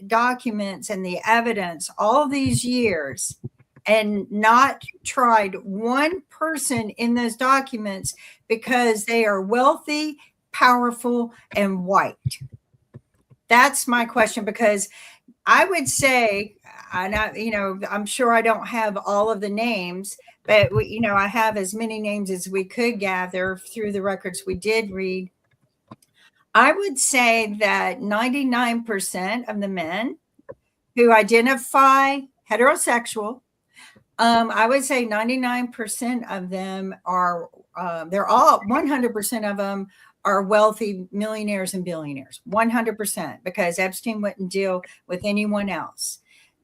documents and the evidence all these years and not tried one person in those documents because they are wealthy, powerful, and white? That's my question, because I would say, and I'm sure I don't have all of the names, but I have as many names as we could gather through the records we did read. I would say that 99% of the men who identify heterosexual, I would say 99% of them are, they're all 100% of them are wealthy millionaires and billionaires, 100%, because Epstein wouldn't deal with anyone else.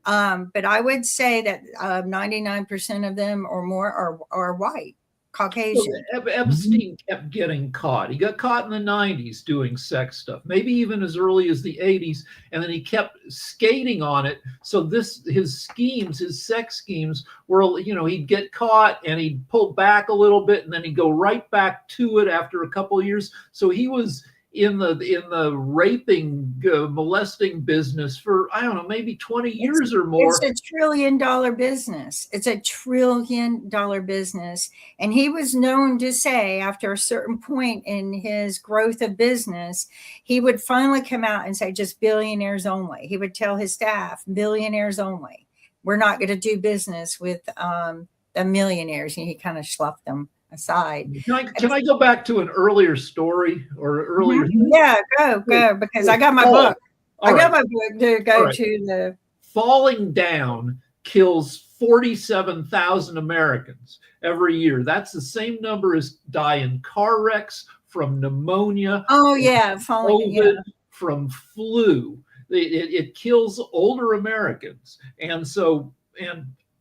But I would say that 99% of them or more are white, Caucasian. So Epstein kept getting caught. He got caught in the 90s doing sex stuff, maybe even as early as the 80s, and then he kept skating on it. So his schemes, his sex schemes were, he'd get caught and he'd pull back a little bit and then he'd go right back to it after a couple of years. So he was in the raping, molesting business for, I don't know, maybe 20 years or more. It's $1 trillion business. It's $1 trillion business. And he was known to say, after a certain point in his growth of business, he would finally come out and say, just billionaires only. He would tell his staff, billionaires only. We're not going to do business with the millionaires. And he kind of sloughed them aside. Can I go back to an earlier story or earlier? Yeah, go, because I got my book. I got my book to go to the. Falling down kills 47,000 Americans every year. That's the same number as die in car wrecks, from pneumonia. Oh yeah, falling. COVID, from flu. It kills older Americans, and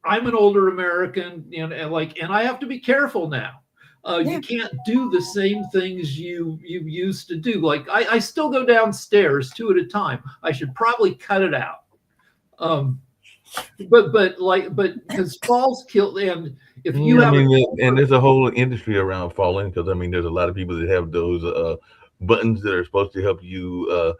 I'm an older American, and I have to be careful now. You can't do the same things you used to do. Like I still go downstairs 2 at a time. I should probably cut it out. But because falls kill, and if you have, and there's a whole industry around falling, because there's a lot of people that have those buttons that are supposed to help you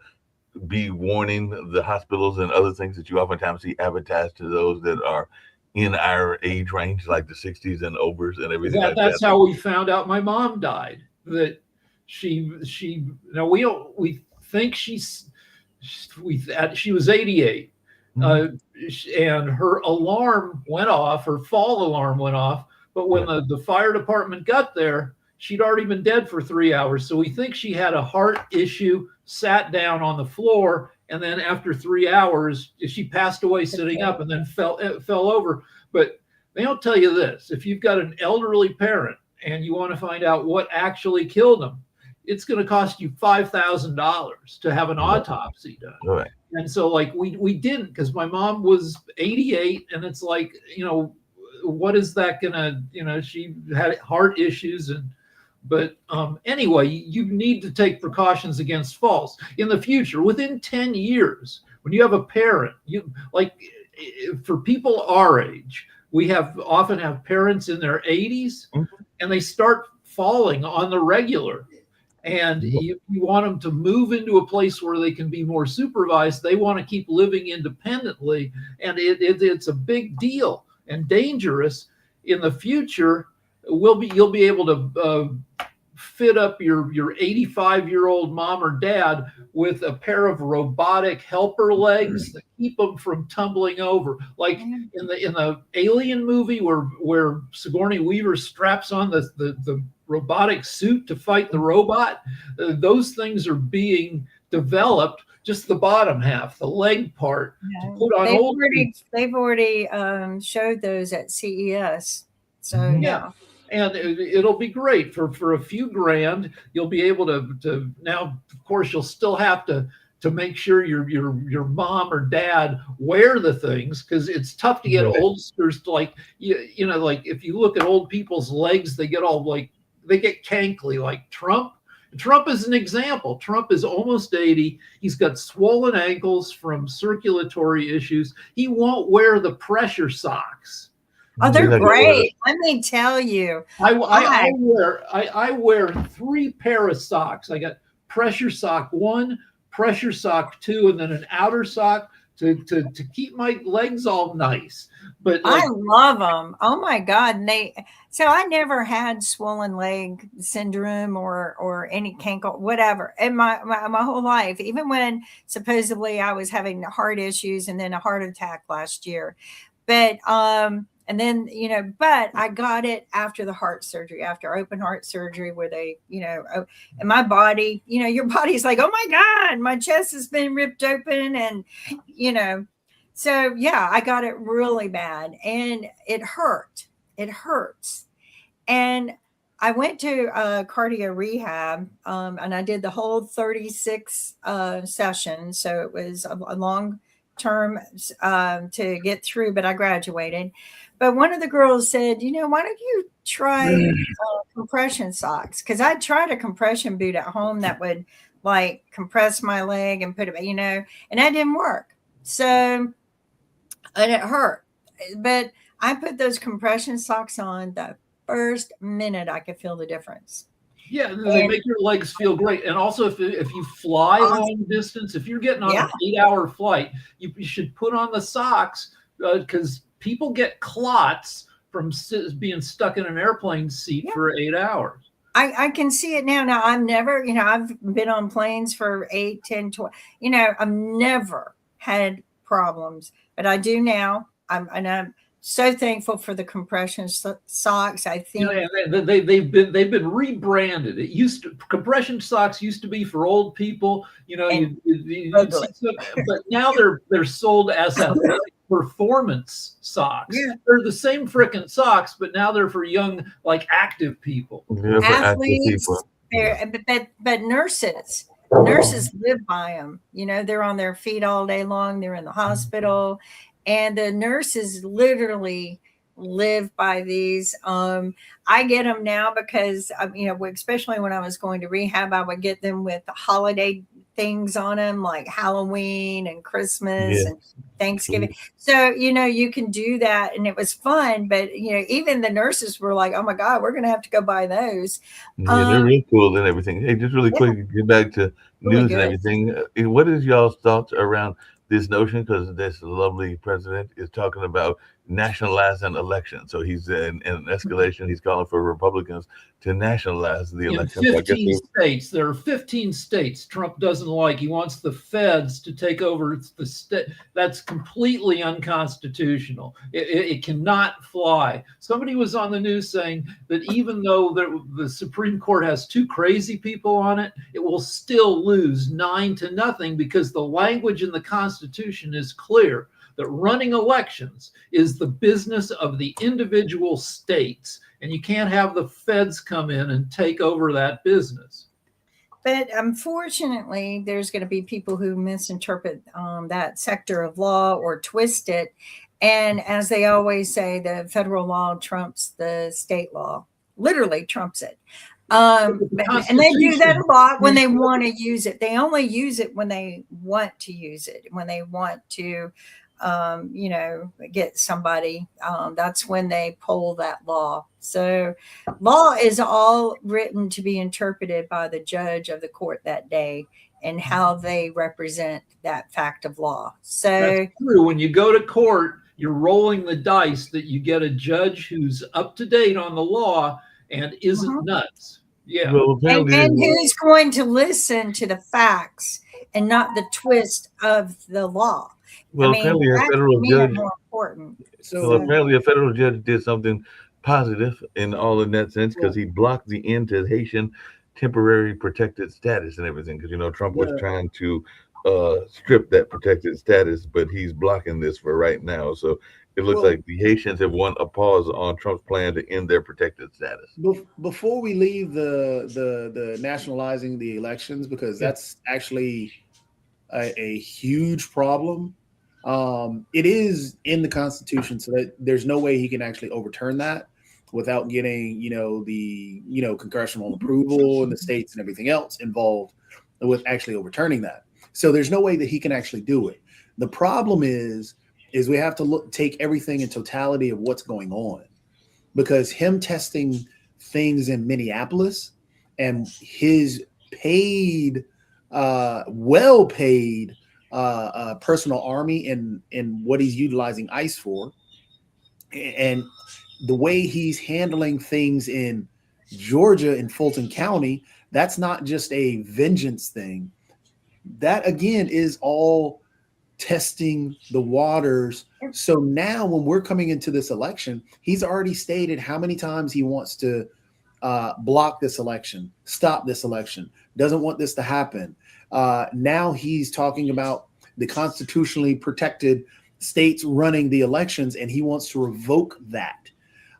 be warning the hospitals and other things that you oftentimes see advertised to those that are in our age range, like the 60s and overs and everything like that. That's how we found out my mom died. That she we think she was 88, and her alarm went off, her fall alarm went off. But when the fire department got there, she'd already been dead for 3 hours. So we think she had a heart issue, sat down on the floor, and then after 3 hours, she passed away sitting up and then fell over. But they don't tell you this. If you've got an elderly parent and you want to find out what actually killed them, it's going to cost you $5,000 to have an autopsy done. Right. And so we didn't, because my mom was 88, and it's what is that gonna, she had heart issues, but anyway, you need to take precautions against falls in the future. Within 10 years, when you have a parent, for people our age, we often have parents in their 80s, and they start falling on the regular. And you want them to move into a place where they can be more supervised. They want to keep living independently, and it's a big deal and dangerous. In the future, you'll be able to fit up your 85-year-old mom or dad with a pair of robotic helper legs that keep them from tumbling over, like in the Alien movie where Sigourney Weaver straps on the robotic suit to fight the robot. Those things are being developed, just the bottom half, the leg part, to put on they've already showed those at CES. So yeah. And it'll be great for a few grand. You'll be able to now. Of course, you'll still have to make sure your mom or dad wear the things, because it's tough to get oldsters to like if you look at old people's legs, they get cankly. Like Trump. Trump is an example. Trump is almost 80. He's got swollen ankles from circulatory issues. He won't wear the pressure socks. Oh, they're great. Let me tell you. I wear 3 pair of socks. I got pressure sock 1, pressure sock 2, and then an outer sock to keep my legs all nice. But I love them. Oh my God. And so I never had swollen leg syndrome or any cankle, whatever in my whole life, even when supposedly I was having heart issues and then a heart attack last year. But, and then, but I got it after the heart surgery, after open heart surgery, where they, and my body, your body's like, oh my God, my chest has been ripped open. And, so yeah, I got it really bad and it hurt. It hurts. And I went to cardio rehab, and I did the whole 36 sessions. So it was a long term to get through, but I graduated. But one of the girls said, why don't you try compression socks? Because I tried a compression boot at home that would like compress my leg and put it, and that didn't work. So, and it hurt. But I put those compression socks on the first minute I could feel the difference. Yeah, they make your legs feel great. And also, if you fly long distance, if you're getting on an 8-hour flight, you should put on the socks because people get clots from being stuck in an airplane seat for 8 hours. I can see it now. Now, I've never, I've been on planes for 8, 10, 12, I've never had problems, but I do now. I'm so thankful for the compression socks. I think they've been rebranded. Compression socks used to be for old people, but now they're sold as performance socks. Yeah. They're the same frickin' socks, but now they're for young, like active people. Yeah, athletes, but nurses live by them. They're on their feet all day long. They're in the hospital. And the nurses literally live by these. I get them now because, especially when I was going to rehab, I would get them with the holiday things on them, like Halloween and Christmas and Thanksgiving. So, you can do that. And it was fun. But, even the nurses were like, oh, my God, we're going to have to go buy those. Yeah, they're real cool and everything. Hey, just really quick, get back to news and everything. What is y'all's thoughts around this notion, because this lovely president is talking about nationalizing elections. So he's in an escalation. He's calling for Republicans to nationalize the election. In 15 states. There are 15 states Trump doesn't like. He wants the feds to take over the state. That's completely unconstitutional. It cannot fly. Somebody was on the news saying that even though the Supreme Court has 2 crazy people on it, it will still lose 9-0 because the language in the Constitution is clear that running elections is the business of the individual states, and you can't have the feds come in and take over that business. But unfortunately, there's going to be people who misinterpret that sector of law or twist it. And as they always say, the federal law trumps the state law, literally trumps it. And they do that a lot when they want to use it. They only use it when they want to use it, when they want to get somebody, that's when they pull that law. So law is all written to be interpreted by the judge of the court that day and how they represent that fact of law. So that's true. When you go to court, you're rolling the dice that you get a judge who's up to date on the law and isn't nuts. Yeah. Well, and who's going to listen to the facts and not the twist of the law. Well, apparently a federal judge. More important. So apparently a federal judge did something positive in all in that sense, because he blocked the end to Haitian temporary protected status and everything. Because Trump was trying to strip that protected status, but he's blocking this for right now. So it looks like the Haitians have won a pause on Trump's plan to end their protected status. Before we leave the nationalizing the elections, because that's actually a huge problem. It is in the Constitution, so that there's no way he can actually overturn that without getting, the congressional approval and the states and everything else involved with actually overturning that. So there's no way that he can actually do it. The problem is we have to take everything in totality of what's going on, because him testing things in Minneapolis and his paid, well-paid personal army and what he's utilizing ICE for, and the way he's handling things in Georgia in Fulton County, that's not just a vengeance thing. That again is all testing the waters. So now when we're coming into this election, he's already stated how many times he wants to block this election, stop this election, doesn't want this to happen. Now he's talking about the constitutionally protected states running the elections, and he wants to revoke that.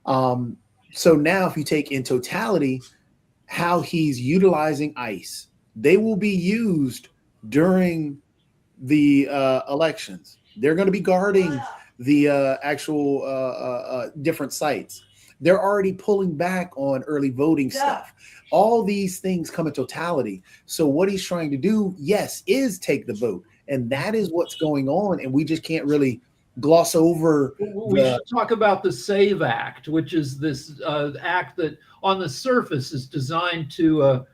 So now if you take in totality how he's utilizing ICE, they will be used during the elections. They're going to be guarding the actual different sites. They're already pulling back on early voting stuff. All these things come in totality. So what he's trying to do, yes, is take the vote. And that is what's going on. And we just can't really gloss over. We should talk about the SAVE Act, which is this act that on the surface is designed to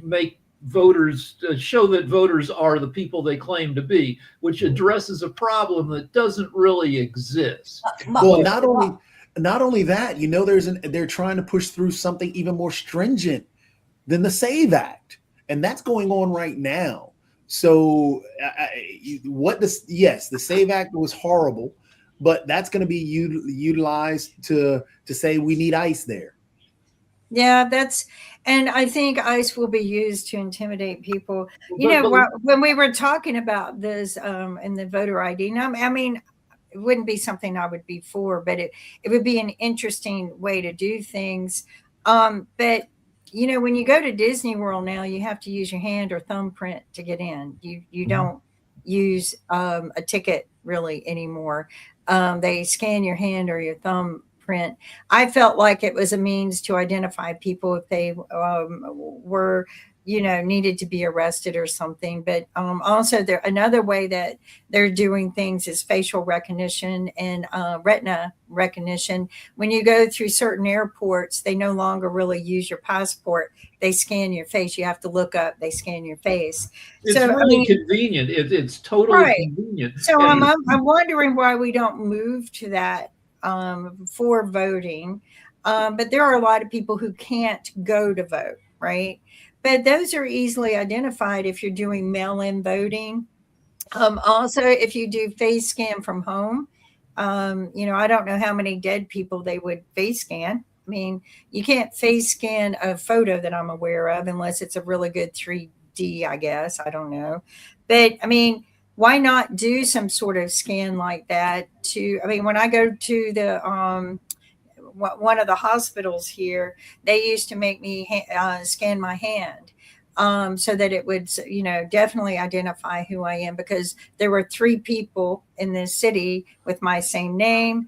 make voters show that voters are the people they claim to be, which addresses a problem that doesn't really exist. Well, not only that, you know, they're trying to push through something even more stringent than the SAVE Act, and that's going on right now. So the SAVE Act was horrible, but that's going to be utilized to say we need ICE there. Yeah, and I think ICE will be used to intimidate people. When we were talking about this in the voter ID, I mean, it wouldn't be something I would be for, but it would be an interesting way to do things. But you know, when you go to Disney World now, you have to use your hand or thumbprint to get in. You don't use a ticket really anymore. They scan your hand or your thumbprint. I felt like it was a means to identify people if they were, needed to be arrested or something. But also another way that they're doing things is facial recognition and retina recognition. When you go through certain airports, they no longer really use your passport. They scan your face. You have to look up. They scan your face. It's really convenient. It's totally convenient. So I'm wondering why we don't move to that for voting. But there are a lot of people who can't go to vote, right? But those are easily identified if you're doing mail-in voting. Also, if you do face scan from home, I don't know how many dead people they would face scan. I mean, you can't face scan a photo that I'm aware of unless it's a really good 3D, I guess. I don't know. But, I mean, why not do some sort of scan like that when I go to the one of the hospitals here, they used to make me scan my hand so that it would, definitely identify who I am, because there were 3 people in this city with my same name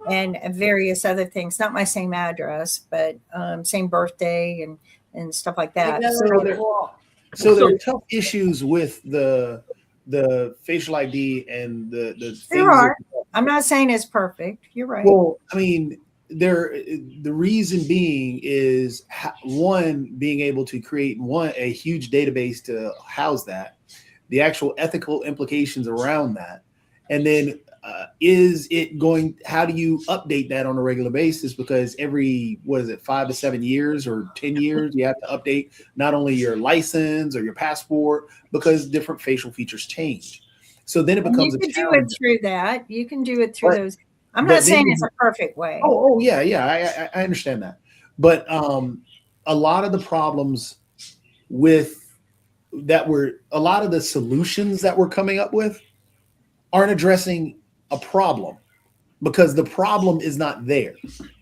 and various other things, not my same address, but same birthday and stuff like that. So there are tough issues with the facial ID and the there are. I'm not saying it's perfect. You're right. Well, I mean, the reason being is one, being able to create a huge database to house that, the actual ethical implications around that, and then how do you update that on a regular basis? Because every 5 to 7 years or 10 years, you have to update not only your license or your passport, because different facial features change. So then it becomes you can do it through that. You can do it through those. I'm not saying it's a perfect way. Oh yeah. I understand that. But a lot of the problems a lot of the solutions that we're coming up with aren't addressing a problem, because the problem is not there.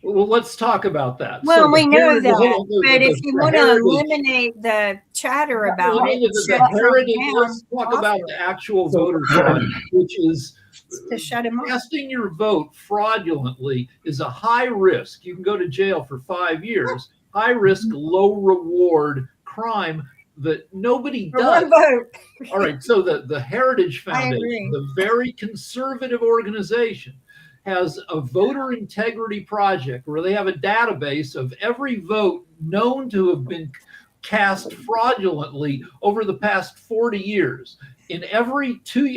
Well, let's talk about that. Well, we know that, but if you want to eliminate the chatter about it, let's talk about the actual voter fraud, which is to shut him up. Casting your vote fraudulently is a high risk. You can go to jail for 5 years. High risk, low reward crime that nobody does. All right. So the Heritage Foundation, the very conservative organization, has a voter integrity project where they have a database of every vote known to have been cast fraudulently over the past 40 years. in every 2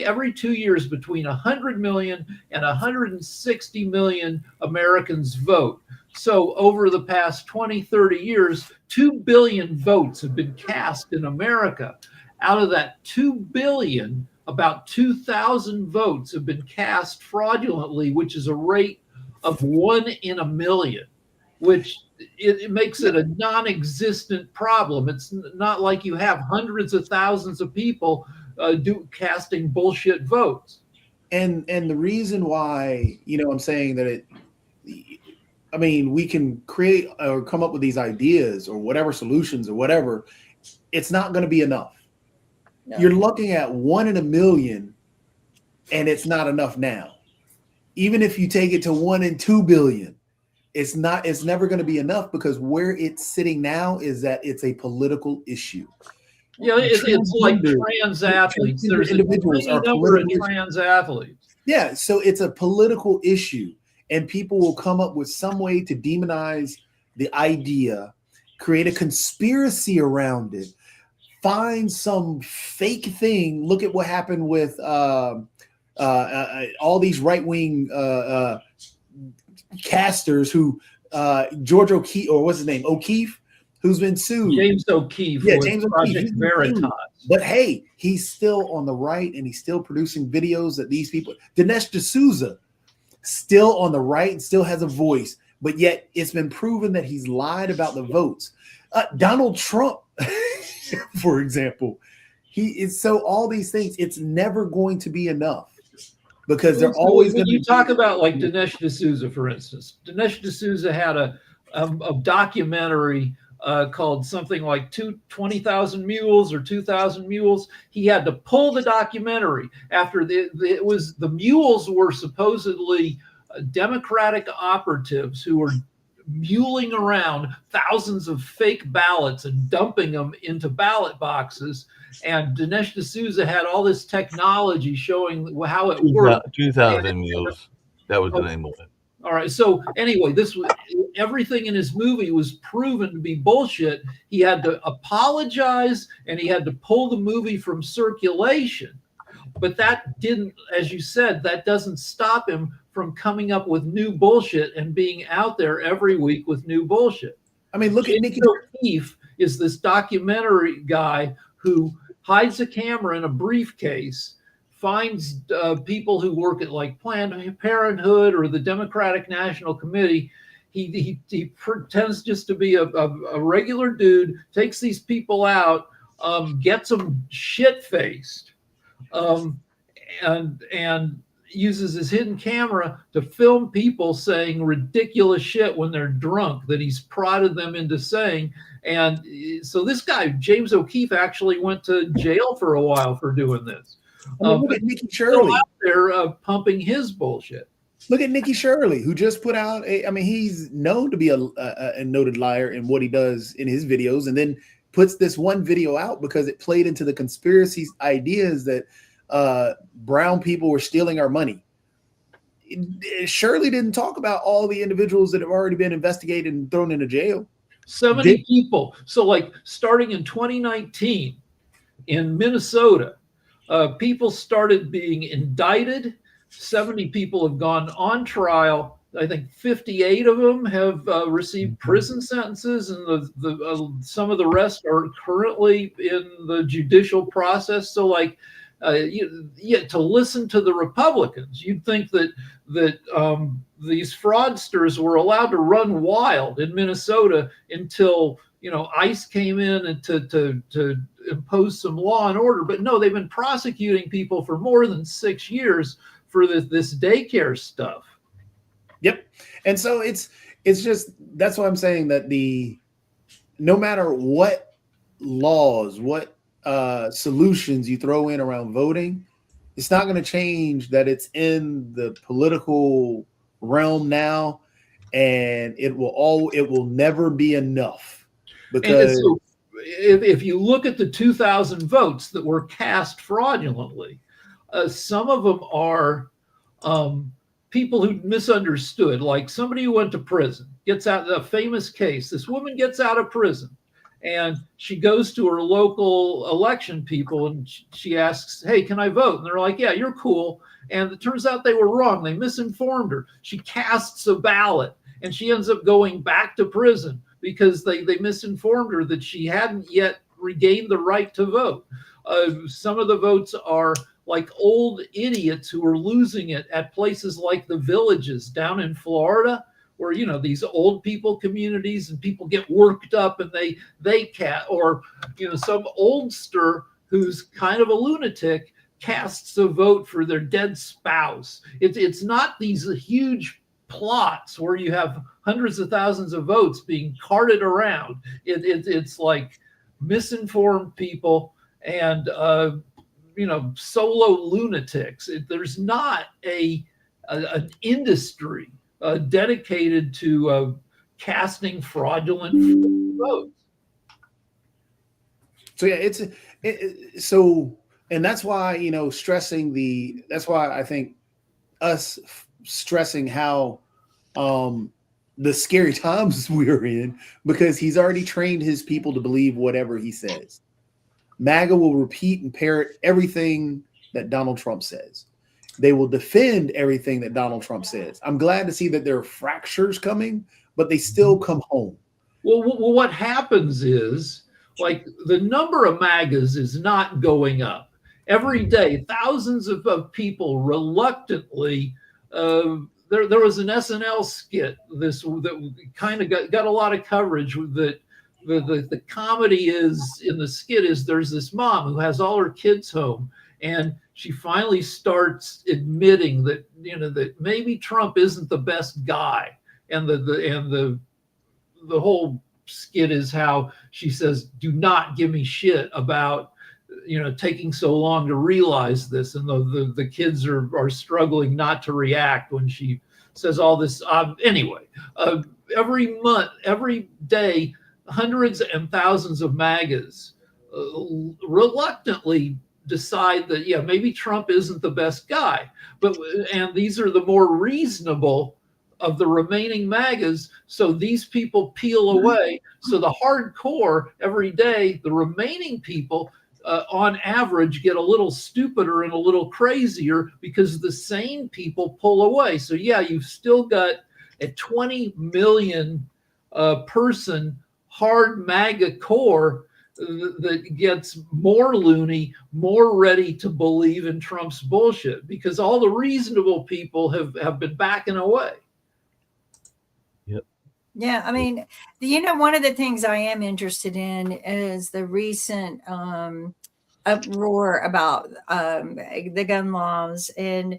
years between 100 million and 160 million Americans vote. So over the past 20, 30 years, 2 billion votes have been cast in America. Out of that 2 billion, about 2,000 votes have been cast fraudulently, which is a rate of 1 in a million, which it makes it a non-existent problem. It's not like you have hundreds of thousands of people casting bullshit votes. And the reason why, I'm saying that we can create or come up with these ideas or whatever solutions or whatever, it's not going to be enough. No. You're looking at 1 in a million, and it's not enough now. Even if you take it to 1 in 2 billion, it's never going to be enough, because where it's sitting now is that it's a political issue. Yeah, it's like trans athletes. There's individuals a number of trans athletes. Yeah, so it's a political issue, and people will come up with some way to demonize the idea, create a conspiracy around it, find some fake thing. Look at what happened with all these right-wing casters who George O'Keefe, or what's his name, O'Keefe, who's been sued. James O'Keefe. Yeah, James O'Keefe. Project Veritas. But hey, he's still on the right, and he's still producing videos that these people. Dinesh D'Souza, still on the right and still has a voice, but yet it's been proven that he's lied about the votes. Donald Trump, for example, he is. So all these things, it's never going to be enough, because they're always going to. You talk about like Dinesh D'Souza, for instance. Dinesh D'Souza had a documentary called something like 20,000 Mules or 2,000 Mules. He had to pull the documentary after the mules were supposedly Democratic operatives who were muling around thousands of fake ballots and dumping them into ballot boxes. And Dinesh D'Souza had all this technology showing how it worked. 2,000 Mules. That was the name of it. All right. So anyway, everything in his movie was proven to be bullshit. He had to apologize, and he had to pull the movie from circulation. But that didn't, as you said, that doesn't stop him from coming up with new bullshit and being out there every week with new bullshit. I mean, look at Nikki O'Keefe is this documentary guy who hides a camera in a briefcase, finds people who work at like Planned Parenthood or the Democratic National Committee. He pretends just to be a regular dude, takes these people out, gets them shit-faced, and uses his hidden camera to film people saying ridiculous shit when they're drunk that he's prodded them into saying. And so this guy, James O'Keefe, actually went to jail for a while for doing this. Look at Nikki Shirley out there pumping his bullshit. Look at Nikki Shirley, who just put out he's known to be a noted liar in what he does in his videos, and then puts this one video out because it played into the conspiracy ideas that brown people were stealing our money. Shirley didn't talk about all the individuals that have already been investigated and thrown into jail. 70 people. So like starting in 2019 in Minnesota, people started being indicted. 70 people have gone on trial. I think 58 of them have received prison sentences, and some of the rest are currently in the judicial process. So like, to listen to the Republicans, you'd think that these fraudsters were allowed to run wild in Minnesota until ICE came in and to impose some law and order. But no, they've been prosecuting people for more than 6 years for this daycare stuff. Yep. And so it's just, that's why I'm saying that no matter what laws, what solutions you throw in around voting, it's not going to change that it's in the political realm now, and it will never be enough. Because so if you look at the 2,000 votes that were cast fraudulently, some of them are people who misunderstood, like somebody who went to prison, gets out, a famous case. This woman gets out of prison, And she goes to her local election people and she asks, "Hey, can I vote?" And they're like, "Yeah, you're cool." And it turns out they were wrong. They misinformed her. She casts a ballot and she ends up going back to prison because they misinformed her that she hadn't yet regained the right to vote. Some of the votes are like old idiots who are losing it at places like the Villages down in Florida, where, you know, these old people communities and people get worked up and they can't, or, you know, some oldster who's kind of a lunatic casts a vote for their dead spouse. It's not these huge plots where you have hundreds of thousands of votes being carted around. It's like misinformed people and you know, solo lunatics. There's not an industry dedicated to casting fraudulent votes. So yeah, so, and that's why, you know, that's why I think us stressing how the scary times we're in, because he's already trained his people to believe whatever he says. MAGA will repeat and parrot everything that Donald Trump says. They will defend everything that Donald Trump says. I'm glad to see that there are fractures coming, but they still come home. Well, what happens is, like, the number of MAGAs is not going up. Every day, thousands of people reluctantly, there was an SNL skit that kind of got a lot of coverage, that the comedy is in the skit is there's this mom who has all her kids home, and she finally starts admitting that, you know, that maybe Trump isn't the best guy, and the whole skit is how she says, "Do not give me shit about, you know, taking so long to realize this," and the kids are struggling not to react when she says all this. Anyway, every month, every day, hundreds and thousands of MAGAs reluctantly decide that, yeah, maybe Trump isn't the best guy, and these are the more reasonable of the remaining MAGAs. So these people peel away. So the hardcore, every day, the remaining people, on average, get a little stupider and a little crazier because the sane people pull away. So yeah, you've still got a 20 million person hard MAGA core that gets more loony, more ready to believe in Trump's bullshit, because all the reasonable people have been backing away. Yeah, I mean, you know, one of the things I am interested in is the recent uproar about the gun laws. And,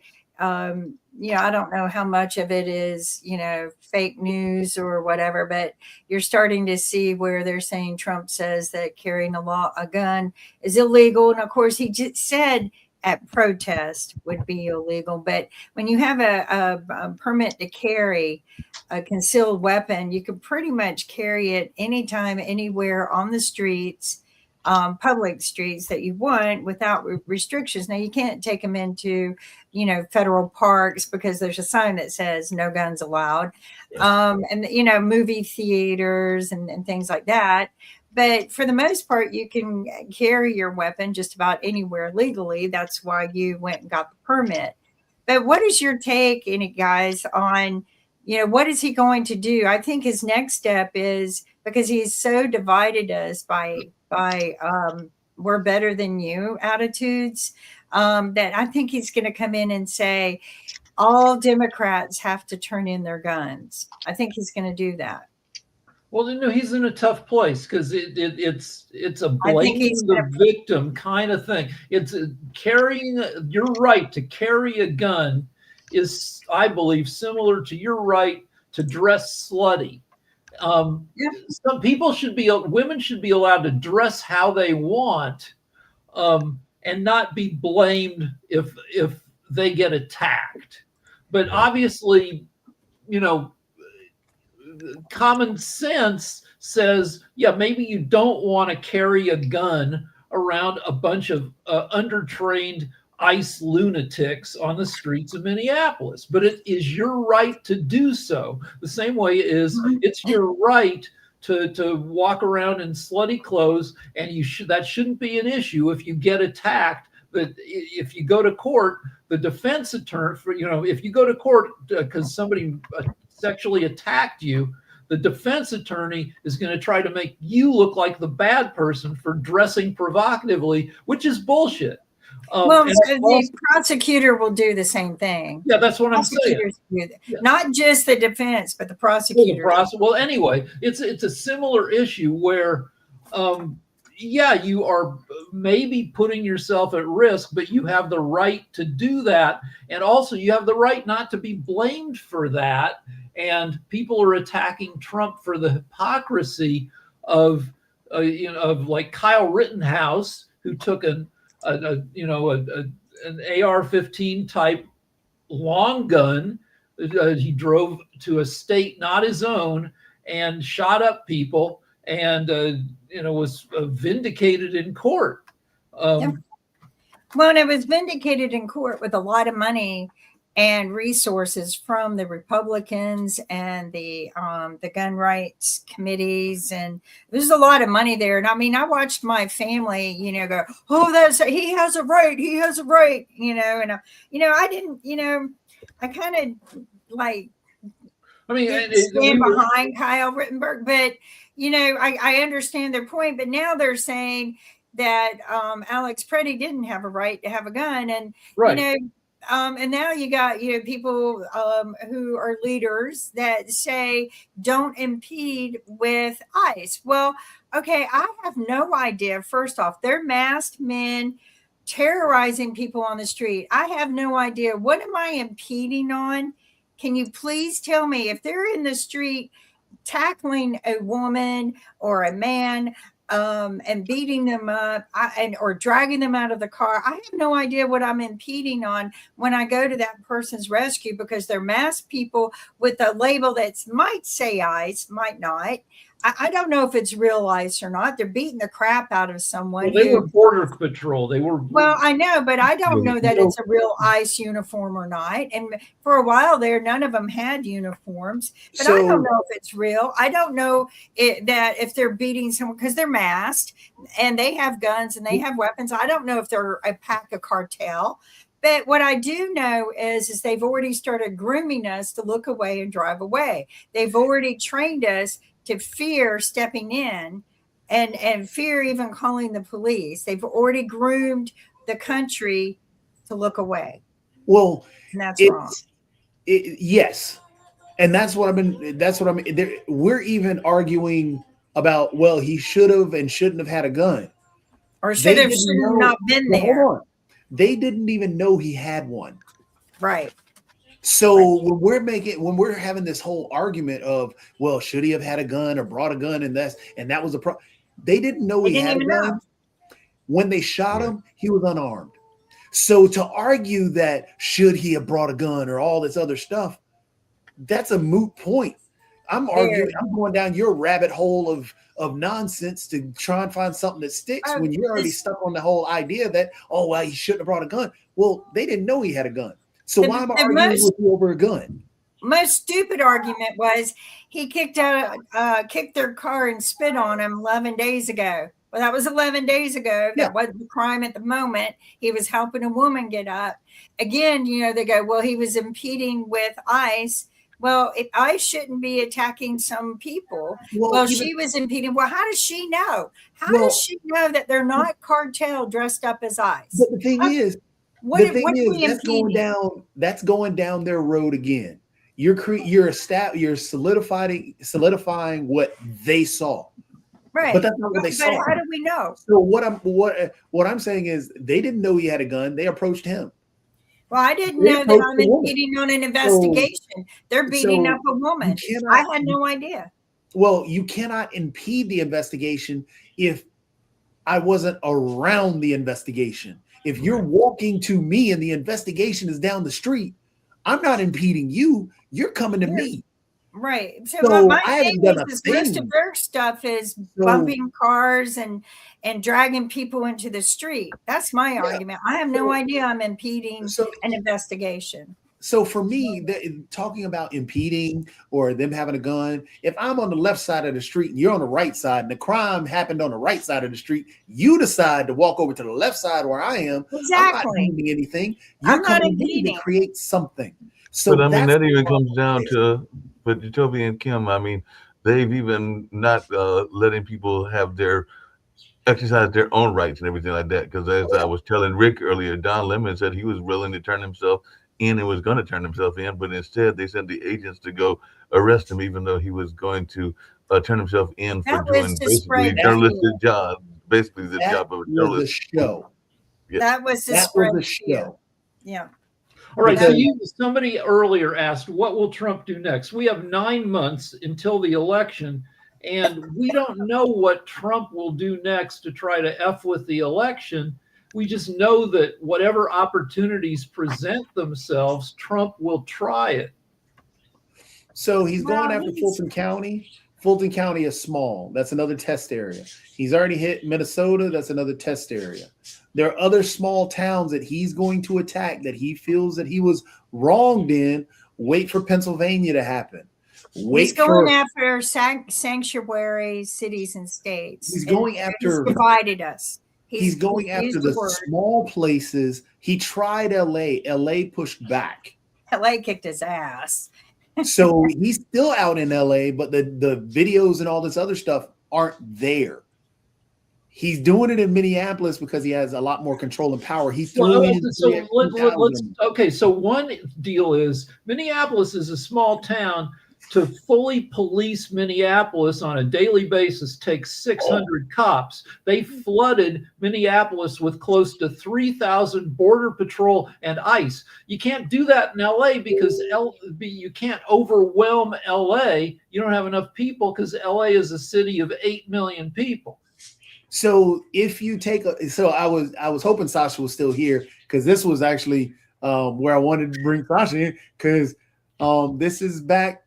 you know, I don't know how much of it is, you know, fake news or whatever, but you're starting to see where they're saying Trump says that carrying a gun is illegal. And of course, he just said at protest would be illegal. But when you have a permit to carry a concealed weapon, you can pretty much carry it anytime, anywhere on the streets, public streets that you want without restrictions. Now, you can't take them into, you know, federal parks because there's a sign that says no guns allowed. And, you know, movie theaters and things like that. But for the most part, you can carry your weapon just about anywhere legally. That's why you went and got the permit. But what is your take, guys, on, you know, what is he going to do? I think his next step is, because he's so divided us by we're better than you attitudes, that I think he's going to come in and say all Democrats have to turn in their guns. I think he's going to do that. Well, you know, he's in a tough place because it's a blaming the victim kind of thing. It's carrying. Your right to carry a gun is, I believe, similar to your right to dress slutty. Some people women should be allowed to dress how they want, and not be blamed if they get attacked. But obviously, you know, common sense says, yeah, maybe you don't want to carry a gun around a bunch of undertrained ICE lunatics on the streets of Minneapolis, but it is your right to do so. The same way it's your right to walk around in slutty clothes, and that shouldn't be an issue if you get attacked. But if you go to court, the defense attorney, if you go to court because somebody sexually attacked you, the defense attorney is going to try to make you look like the bad person for dressing provocatively, which is bullshit. Well, the prosecutor will do the same thing. Yeah, that's what I'm saying. Yeah. Not just the defense, but the prosecutor. Well, anyway, it's a similar issue where, you are maybe putting yourself at risk, but you have the right to do that, and also you have the right not to be blamed for that. And people are attacking Trump for the hypocrisy of like Kyle Rittenhouse, who took an AR-15 type long gun. He drove to a state not his own and shot up people, and was vindicated in court. Well, and it was vindicated in court with a lot of money and resources from the Republicans and the gun rights committees, and there's a lot of money there. And I mean, I watched my family, go, "Oh, he has a right, and I didn't, I kind of like, stand behind Kyle Rittenberg, but I understand their point. But now they're saying that Alex Preddy didn't have a right to have a gun, and right. And now you got people who are leaders that say don't impede with ICE. Well, okay, I have no idea. First off, they're masked men terrorizing people on the street. I have no idea. What am I impeding on? Can you please tell me if they're in the street tackling a woman or a man and beating them up or dragging them out of the car? I have no idea what I'm impeding on when I go to that person's rescue, because they're masked people with a label that might say ICE, might not. I don't know if it's real ICE or not. They're beating the crap out of someone. Well, they were Border Patrol. They were. Well, I know, but I don't know that it's a real ICE uniform or not. And for a while there, none of them had uniforms. But I don't know if it's real. I don't know that if they're beating someone because they're masked and they have guns and they have weapons. I don't know if they're a pack of cartel. But what I do know is they've already started grooming us to look away and drive away. They've already trained us to fear stepping in and fear even calling the police. They've already groomed the country to look away. Well, and that's wrong. Yes. And that's what we're even arguing about, well, he should have and shouldn't have had a gun. Or should have not been there. Hold on. They didn't even know he had one. Right. So when we're having this whole argument of, well, should he have had a gun or brought a gun, and that was a problem. They didn't know he had a gun. When they shot him, he was unarmed. So to argue that should he have brought a gun or all this other stuff, that's a moot point. I'm going down your rabbit hole of nonsense to try and find something that sticks when you're already stuck on the whole idea that, oh, well, he shouldn't have brought a gun. Well, they didn't know he had a gun. So why am I arguing with you over a gun? Most stupid argument was he kicked their car and spit on him 11 days ago. Well, that was 11 days ago. Yeah. That wasn't the crime at the moment. He was helping a woman get up. Again, they go, well, he was impeding with ICE. Well, ICE shouldn't be attacking some people. Well, she was impeding. Well, how does she know? How does she know that they're not cartel dressed up as ICE? But the thing is, that's going down their road again. You're solidifying what they saw. Right. But that's not what they saw. But how do we know? So what I'm saying is they didn't know he had a gun. They approached him. Well, I didn't know that I'm impeding on an investigation. They're beating up a woman. I had no idea. Well, you cannot impede the investigation if I wasn't around the investigation. If you're walking to me and the investigation is down the street, I'm not impeding you. You're coming to me. Right. So I haven't done a thing. Most of their stuff is bumping cars and dragging people into the street. That's my argument. I have no idea I'm impeding an investigation. So for me, talking about impeding or them having a gun, if I'm on the left side of the street and you're on the right side and the crime happened on the right side of the street, you decide to walk over to the left side where I am. I'm not doing anything. You're coming in to create something. So but I mean, that even comes down to, but Jacoby and Kim, I mean, they've even not letting people have their exercise their own rights and everything like that. Because as I was telling Rick earlier, Don Lemon said he was willing to turn himself in and was going to turn himself in, but instead they sent the agents to go arrest him, even though he was going to turn himself in for doing basically journalistic job, basically the job of a journalist. Show. Yeah. That was the show. Yeah. All right. So somebody earlier asked, what will Trump do next? We have 9 months until the election, and we don't know what Trump will do next to try to F with the election. We just know that whatever opportunities present themselves, Trump will try it. So he's going after Fulton County. Fulton County is small. That's another test area. He's already hit Minnesota. That's another test area. There are other small towns that he's going to attack that he feels that he was wronged in. Wait for Pennsylvania to happen. He's going after sanctuary cities and states. He's going after. He's divided us. He's going after the small places. He tried LA. LA pushed back. LA kicked his ass. So he's still out in LA, but the videos and all this other stuff aren't there. He's doing it in Minneapolis because he has a lot more control and power. He threw in. So one deal is Minneapolis is a small town. To fully police Minneapolis on a daily basis takes 600 cops. They flooded Minneapolis with close to 3,000 Border Patrol and ICE. You can't do that in LA because you can't overwhelm LA. You don't have enough people because LA is a city of 8 million people. So if you take I was hoping Sasha was still here because this was actually where I wanted to bring Sasha in because this is back.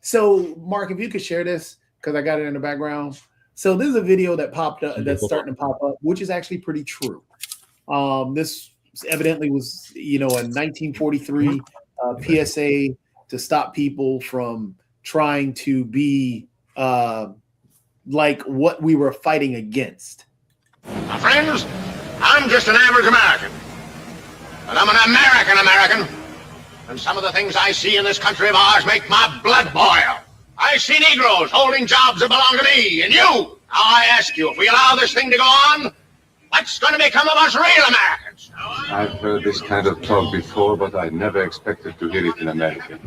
So Mark, if you could share this because I got it in the background. So this is a video that popped up that's starting to pop up, which is actually pretty true. This evidently was, a 1943 PSA to stop people from trying to be like what we were fighting against. My friends, I'm just an average American, but I'm an American. And some of the things I see in this country of ours make my blood boil. I see Negroes holding jobs that belong to me and you. Now I ask you, if we allow this thing to go on, what's going to become of us real Americans? I've heard this kind of talk before, but I never expected to hear it in America.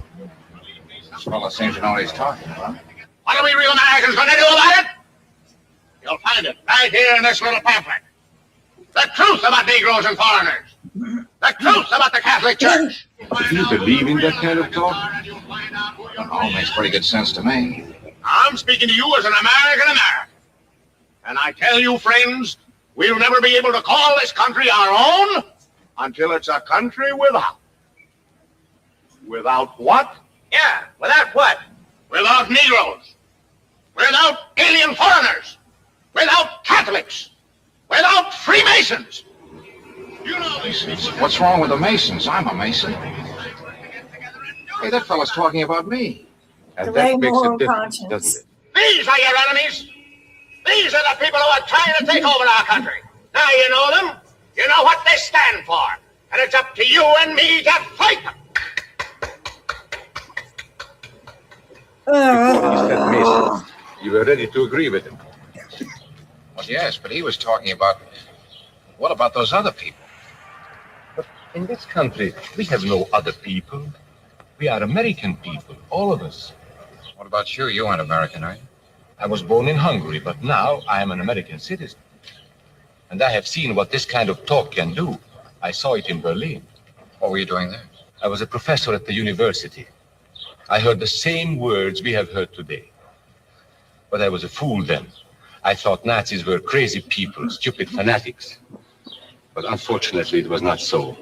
This fellow seems to know what he's talking about. What are we real Americans going to do about it? You'll find it right here in this little pamphlet. The truth about Negroes and foreigners. The truth about the Catholic Church. Do you believe in that kind of talk? All makes pretty good sense to me. I'm speaking to you as an American. And I tell you, friends, we'll never be able to call this country our own until it's a country without. Without what? Yeah, without what? Without Negroes. Without alien foreigners. Without Catholics. Without Freemasons. You know these things. What's wrong with the Masons? I'm a Mason. Hey, that fellow's talking about me. And that makes a difference, doesn't it? These are your enemies. These are the people who are trying to take over our country. Now you know them. You know what they stand for. And it's up to you and me to fight them. Before he said Mason, you were ready to agree with him. Well, yes, but he was talking about, what about those other people? But in this country, we have no other people. We are American people, all of us. What about you? You aren't American, are you? I was born in Hungary, but now I am an American citizen. And I have seen what this kind of talk can do. I saw it in Berlin. What were you doing there? I was a professor at the university. I heard the same words we have heard today. But I was a fool then. I thought Nazis were crazy people, stupid fanatics. But unfortunately, it was not so.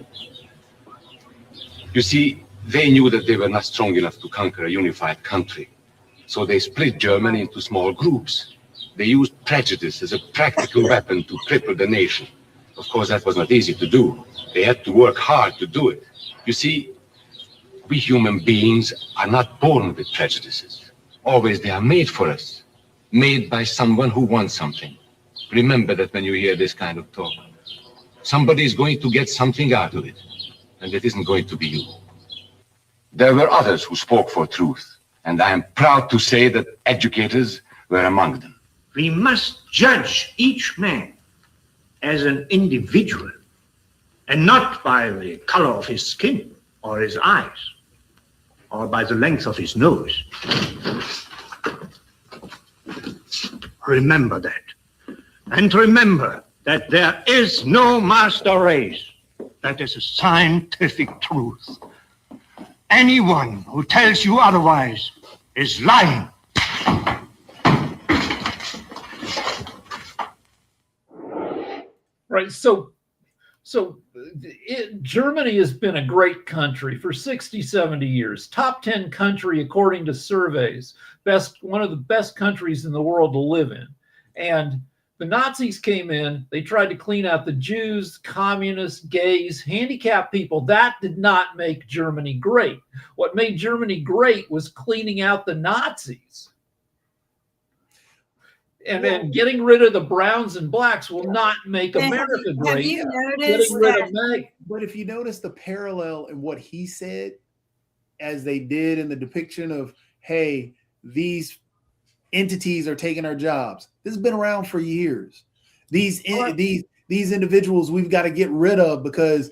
You see, they knew that they were not strong enough to conquer a unified country. So they split Germany into small groups. They used prejudice as a practical weapon to cripple the nation. Of course, that was not easy to do. They had to work hard to do it. You see, we human beings are not born with prejudices. Always they are made for us, made by someone who wants something. Remember that when you hear this kind of talk, somebody is going to get something out of it, and it isn't going to be you. There were others who spoke for truth, and I am proud to say that educators were among them. We must judge each man as an individual and not by the color of his skin or his eyes or by the length of his nose. Remember that. And remember that there is no master race. That is a scientific truth. Anyone who tells you otherwise is lying. Right. So Germany has been a great country for 60, 70 years. Top 10 country according to surveys. One of the best countries in the world to live in. And the Nazis came in, they tried to clean out the Jews, communists, gays, handicapped people. That did not make Germany great. What made Germany great was cleaning out the Nazis. And then getting rid of the browns and blacks will not make America great. Have you noticed But if you notice the parallel in what he said, as they did in the depiction of, hey, these entities are taking our jobs. This has been around for years. These individuals we've got to get rid of because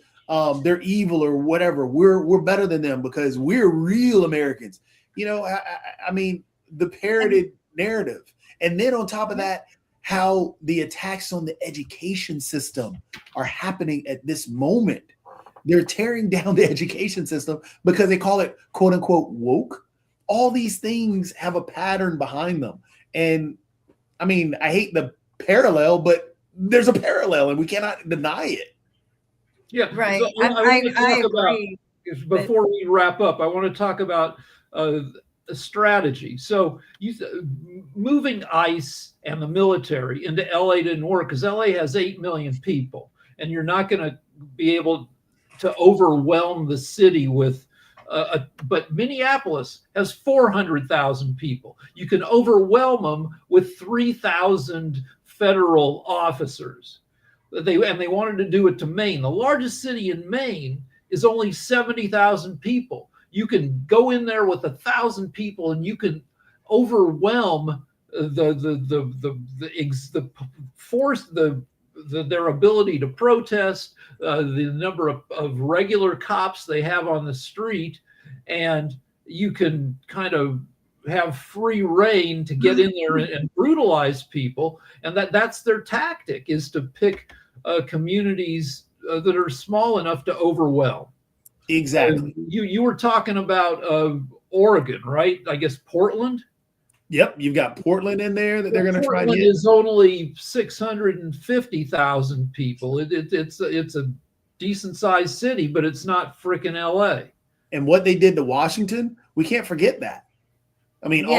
they're evil or whatever. We're better than them because we're real Americans. You know, I mean, the parroted narrative. And then on top of that, how the attacks on the education system are happening at this moment. They're tearing down the education system because they call it quote unquote woke. All these things have a pattern behind them. And I mean, I hate the parallel, but there's a parallel and we cannot deny it. Yeah, right. So I agree. Before we wrap up, I want to talk about a strategy. So moving ICE and the military into LA didn't work because LA has 8 million people, and you're not going to be able to overwhelm the city with but Minneapolis has 400,000 people. You can overwhelm them with 3,000 federal officers. They wanted to do it to Maine. The largest city in Maine is only 70,000 people. You can go in there with 1,000 people and you can overwhelm their ability to protest, the number of regular cops they have on the street, and you can kind of have free reign to get in there and brutalize people. And that's their tactic, is to pick communities that are small enough to overwhelm. Exactly. You were talking about Oregon, right? I guess Portland. Yep, you've got Portland in there that they're going to try to Portland hit. is only 650,000 people. It's a decent sized city, but it's not freaking LA. And what they did to Washington, we can't forget that. I mean, they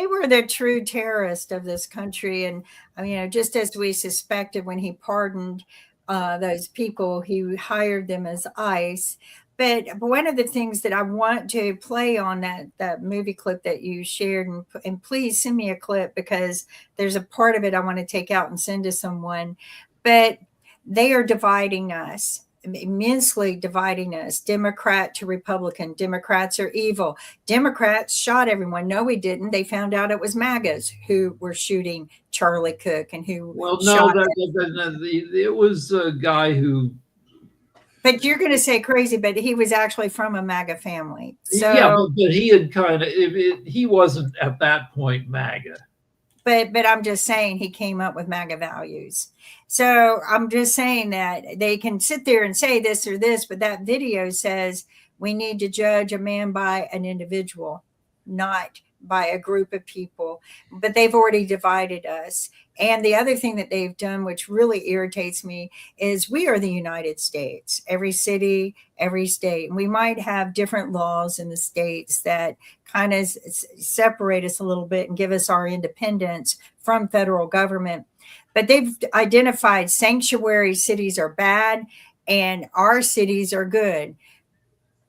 were the true terrorist of this country. And I mean, just as we suspected when he pardoned those people, he hired them as ICE. But one of the things that I want to play on that movie clip that you shared, and please send me a clip because there's a part of it I want to take out and send to someone. But they are dividing us, immensely dividing us, Democrat to Republican. Democrats are evil. Democrats shot everyone. No, we didn't. They found out it was MAGAs who were shooting Charlie Cook and who shot it was a guy who. But you're going to say crazy, but he was actually from a MAGA family. So yeah, but he had he wasn't at that point MAGA. But I'm just saying he came up with MAGA values. So I'm just saying that they can sit there and say this or this, but that video says we need to judge a man by an individual, not by a group of people. But they've already divided us. And the other thing that they've done, which really irritates me, is we are the United States, every city, every state. And we might have different laws in the states that kind of separate us a little bit and give us our independence from federal government. but they've identified sanctuary cities are bad and our cities are good.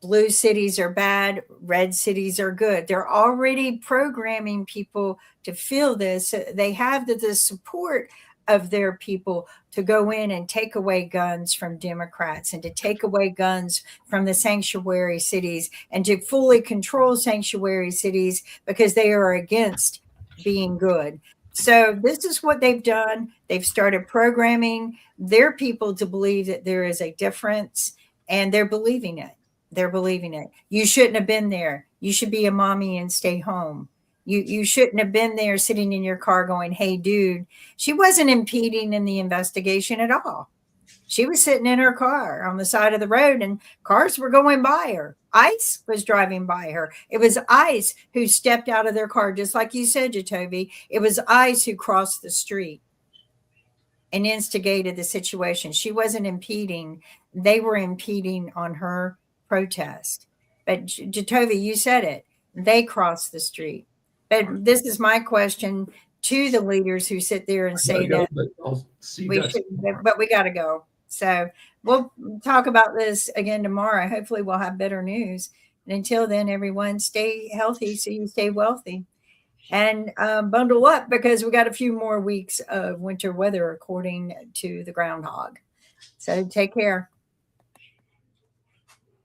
Blue cities are bad, red cities are good. They're already programming people to feel this. They have the support of their people to go in and take away guns from Democrats and to take away guns from the sanctuary cities and to fully control sanctuary cities because they are against being good. So this is what they've done. They've started programming their people to believe that there is a difference, and they're believing it. They're believing it. You shouldn't have been there. You should be a mommy and stay home. You shouldn't have been there sitting in your car going, hey, dude. She wasn't impeding in the investigation at all. She was sitting in her car on the side of the road and cars were going by her. ICE was driving by her. It was ICE who stepped out of their car, just like you said, Jacoby. It was ICE who crossed the street and instigated the situation. She wasn't impeding. They were impeding on her protest. But Jacoby, you said it. They crossed the street. But this is my question to the leaders who sit there and say that but we got to go. So we'll talk about this again tomorrow. Hopefully we'll have better news. And until then, everyone stay healthy so you stay wealthy. And bundle up because we got a few more weeks of winter weather according to the groundhog. So take care.